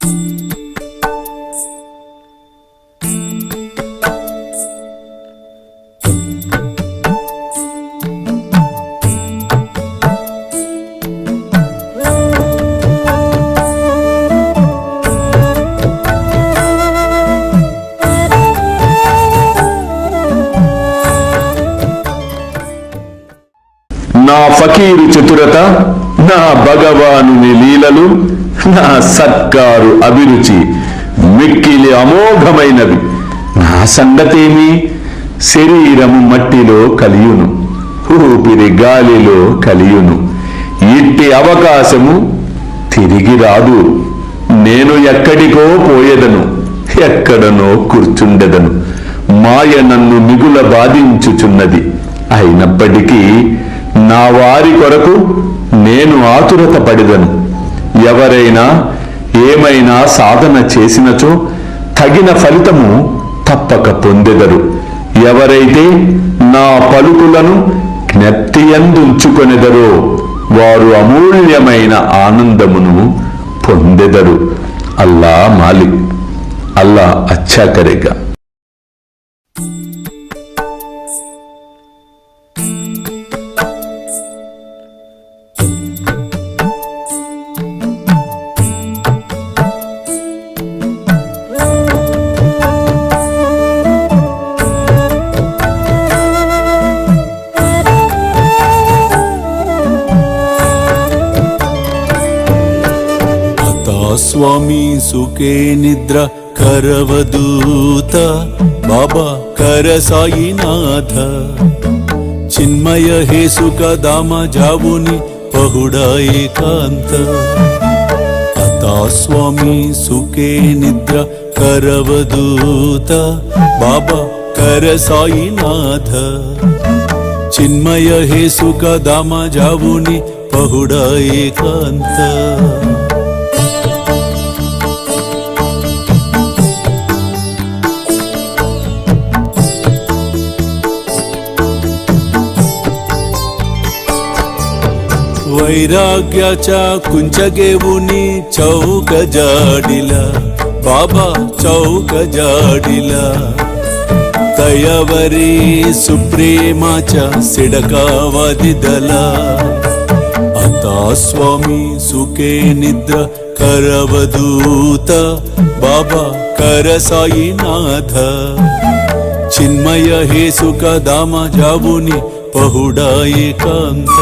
నా ఫకీరు చతురత, నా భగవానుని లీలలు, నా సత్కారు అభిరుచి మిక్కిలి అమోఘమైనవి. నా సంగతేమి? శరీరము మట్టిలో కలియును, ఊపిరి గాలిలో కలియును. ఇట్టి అవకాశము తిరిగి రాదు. నేను ఎక్కడికో పోయేదను, ఎక్కడనో కూర్చుండెదను. మాయ నన్ను మిగుల బాధించుచున్నది. అయినప్పటికీ నా వారి కొరకు నేను ఆతురత పడిదను. ఎవరైనా ఏమైనా సాధన చేసినచో తగిన ఫలితము తప్పక పొందెదరు. ఎవరైతే నా పలుకులను జ్ఞప్తియందుంచుకొనెదరో వారు అమూల్యమైన ఆనందమును పొందెదరు. అల్లా మాలిక్, అల్లా అచ్చా కరేగా. స్వామి సుఖే నిద్ర కరవదూత, బాబా కర సాయినాథ. చిన్మయ హే సుఖ దామ జావుని పహుడా ఏకాంత. అతా స్వామి సుఖే నిద్ర కరవదూత, బాబా కర సాయినాథ. చిన్మయ హే సుఖ దామ జావుని పహుడా ఏకాంత. वैराग्याच्या कुंचगेवुनी चौक जाडिला, बाबा चौक जाडिला. तयावरी सुप्रेमाच्या सिडकावादिदला. आता स्वामी सुखे निद्र करवदूत, बाबा कर साईनाथ. चिन्मय हे सुख दामा जावुनी पहुडा एकांत.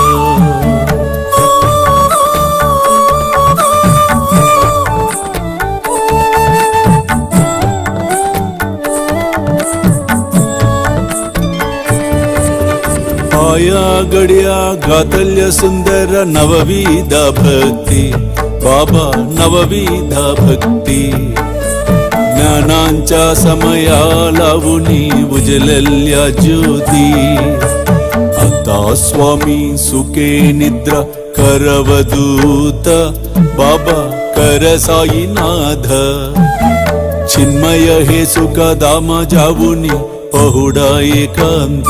आया गड्या गातल्य सुंदर नवविधा भक्ती, बाबा नवविधा भक्ती. ज्ञानांच्या समया लावुनी उजलल्या ज्योती. आता स्वामी सुखे निद्रा करवदूत, बाबा कर साईनाथ. चिन्मय हे सुख दामा जावुनी पहुडा एकांत.